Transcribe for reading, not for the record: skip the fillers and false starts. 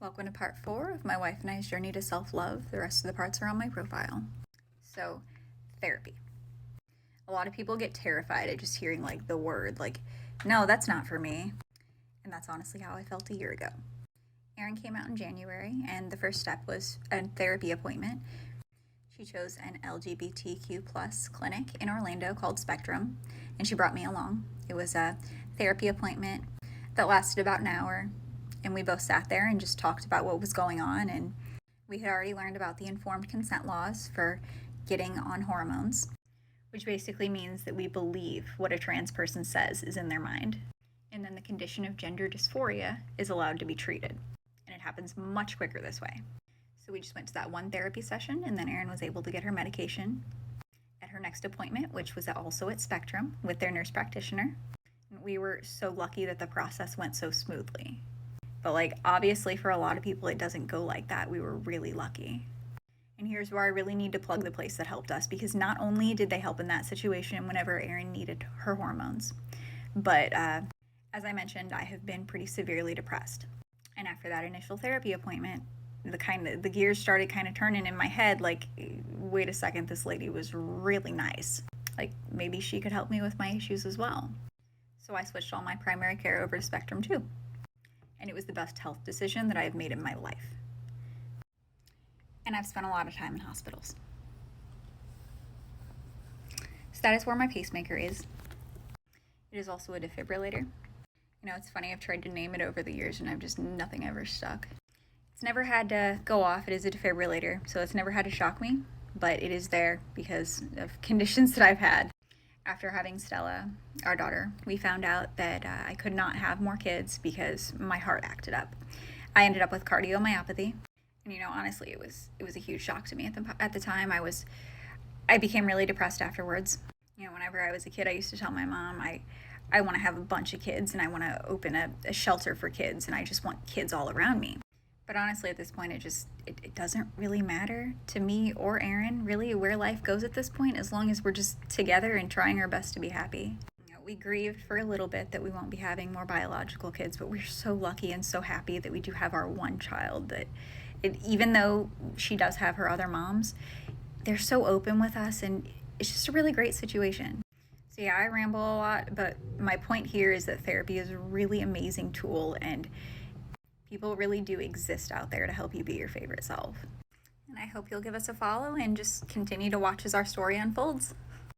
Welcome to part 4 of my wife and I's journey to self-love. The rest of the parts are on my profile. So, therapy. A lot of people get terrified at just hearing the word, no, that's not for me. And that's honestly how I felt a year ago. Erin came out in January, and the first step was a therapy appointment. She chose an LGBTQ plus clinic in Orlando called Spectrum, and she brought me along. It was a therapy appointment that lasted about an hour, and we both sat there and just talked about what was going on, and we had already learned about the informed consent laws for getting on hormones, which basically means that we believe what a trans person says is in their mind, and then the condition of gender dysphoria is allowed to be treated, and it happens much quicker this way. So we just went to that one therapy session, and then Erin was able to get her medication at her next appointment, which was also at Spectrum with their nurse practitioner. And we were so lucky that the process went so smoothly. But obviously for a lot of people, it doesn't go like that. We were really lucky. And here's where I really need to plug the place that helped us, because not only did they help in that situation whenever Erin needed her hormones, but as I mentioned, I have been pretty severely depressed. And after that initial therapy appointment, the gears started kind of turning in my head, wait a second, this lady was really nice. Maybe she could help me with my issues as well. So I switched all my primary care over to Spectrum too. And it was the best health decision that I have made in my life. And I've spent a lot of time in hospitals. So that is where my pacemaker is. It is also a defibrillator. It's funny, I've tried to name it over the years and nothing ever stuck. It's never had to go off. It is a defibrillator, so it's never had to shock me, but it is there because of conditions that I've had. After having Stella, our daughter, we found out that I could not have more kids because my heart acted up. I ended up with cardiomyopathy, and honestly, it was a huge shock to me at the time. I became really depressed afterwards. Whenever I was a kid, I used to tell my mom, I want to have a bunch of kids, and I want to open a shelter for kids, and I just want kids all around me. But honestly, at this point, it doesn't really matter to me or Erin, really, where life goes at this point, as long as we're just together and trying our best to be happy. We grieved for a little bit that we won't be having more biological kids, but we're so lucky and so happy that we do have our one child, that even though she does have her other moms, they're so open with us, and it's just a really great situation. So yeah, I ramble a lot, but my point here is that therapy is a really amazing tool, and people really do exist out there to help you be your favorite self. And I hope you'll give us a follow and just continue to watch as our story unfolds.